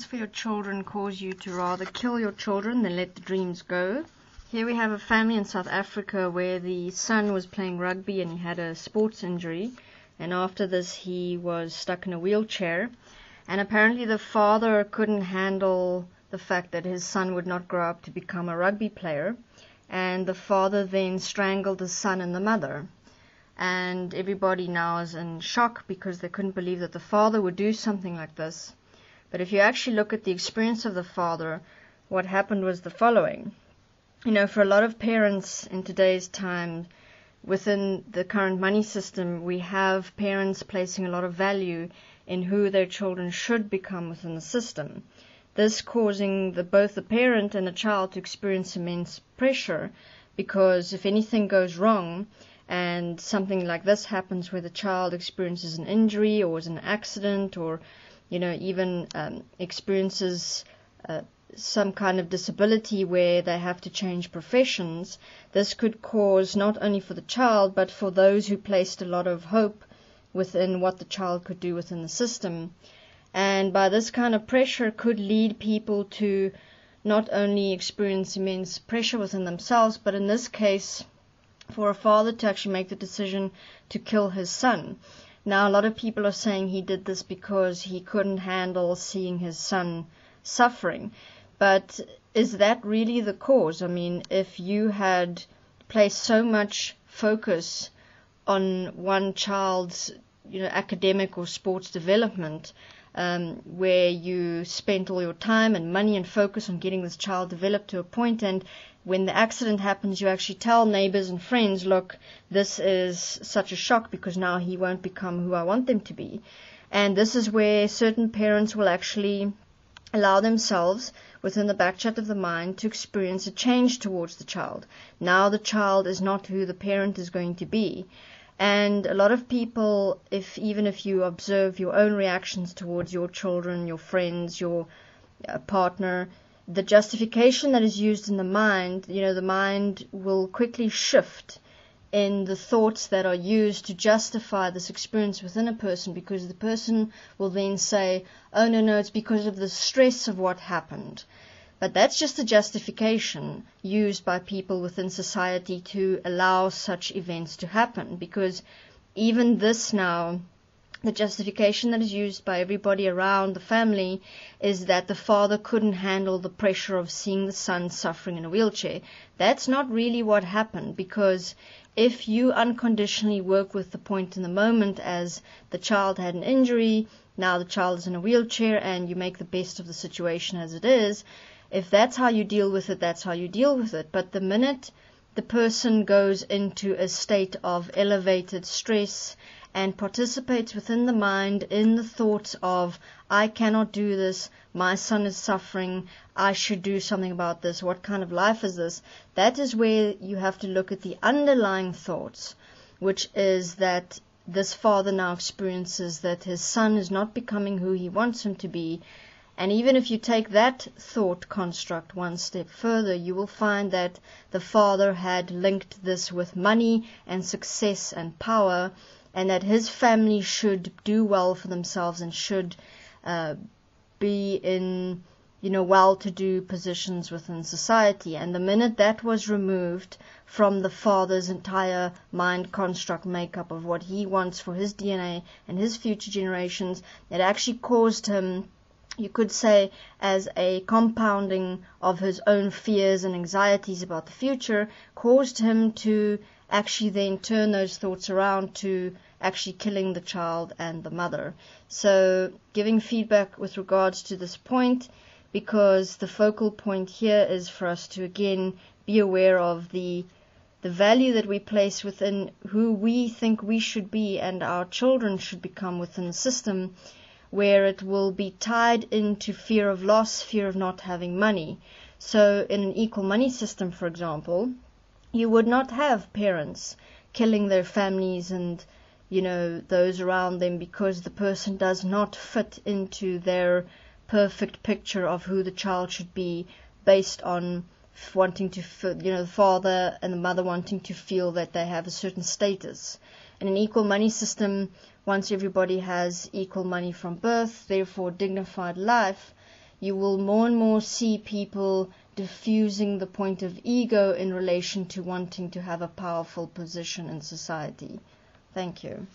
for your children cause you to rather kill your children than let the dreams go. Here we have a family in South Africa where the son was playing rugby and he had a sports injury, and after this he was stuck in a wheelchair, and apparently the father couldn't handle the fact that his son would not grow up to become a rugby player, and the father then strangled the son and the mother. And everybody now is in shock because they couldn't believe that the father would do something like this. But if you actually look at the experience of the father, what happened was the following. You know, for a lot of parents in today's time, within the current money system, we have parents placing a lot of value in who their children should become within the system. This causing both the parent and the child to experience immense pressure, because if anything goes wrong and something like this happens where the child experiences an injury or is in an accident, or even experiences some kind of disability where they have to change professions, this could cause not only for the child but for those who placed a lot of hope within what the child could do within the system. And by this kind of pressure could lead people to not only experience immense pressure within themselves, but in this case for a father to actually make the decision to kill his son. Now, a lot of people are saying he did this because he couldn't handle seeing his son suffering. But is that really the cause? I mean, if you had placed so much focus on one child's, academic or sports development, where you spent all your time and money and focus on getting this child developed to a point, and when the accident happens, you actually tell neighbors and friends, look, this is such a shock because now he won't become who I want them to be. And this is where certain parents will actually allow themselves, within the backchat of the mind, to experience a change towards the child. Now the child is not who the parent is going to be. And a lot of people, even if you observe your own reactions towards your children, your friends, your partner, the justification that is used in the mind, the mind will quickly shift in the thoughts that are used to justify this experience within a person, because the person will then say, oh, no, it's because of the stress of what happened. But that's just a justification used by people within society to allow such events to happen, because even this now, the justification that is used by everybody around the family is that the father couldn't handle the pressure of seeing the son suffering in a wheelchair. That's not really what happened, because if you unconditionally work with the point in the moment as the child had an injury, now the child is in a wheelchair, and you make the best of the situation as it is, if that's how you deal with it, that's how you deal with it. But the minute the person goes into a state of elevated stress and participates within the mind in the thoughts of, I cannot do this, my son is suffering, I should do something about this, what kind of life is this? That is where you have to look at the underlying thoughts, which is that this father now experiences that his son is not becoming who he wants him to be. And even if you take that thought construct one step further, you will find that the father had linked this with money and success and power, and that his family should do well for themselves and should be in, well-to-do positions within society. And the minute that was removed from the father's entire mind construct makeup of what he wants for his DNA and his future generations, it actually caused him, you could say, as a compounding of his own fears and anxieties about the future, caused him to actually then turn those thoughts around to actually killing the child and the mother. So giving feedback with regards to this point, because the focal point here is for us to again be aware of the value that we place within who we think we should be and our children should become within the system, where it will be tied into fear of loss, fear of not having money. So in an equal money system, for example, you would not have parents killing their families and, those around them because the person does not fit into their perfect picture of who the child should be, based on wanting to, the father and the mother wanting to feel that they have a certain status. In an equal money system, once everybody has equal money from birth, therefore dignified life, you will more and more see people diffusing the point of ego in relation to wanting to have a powerful position in society. Thank you.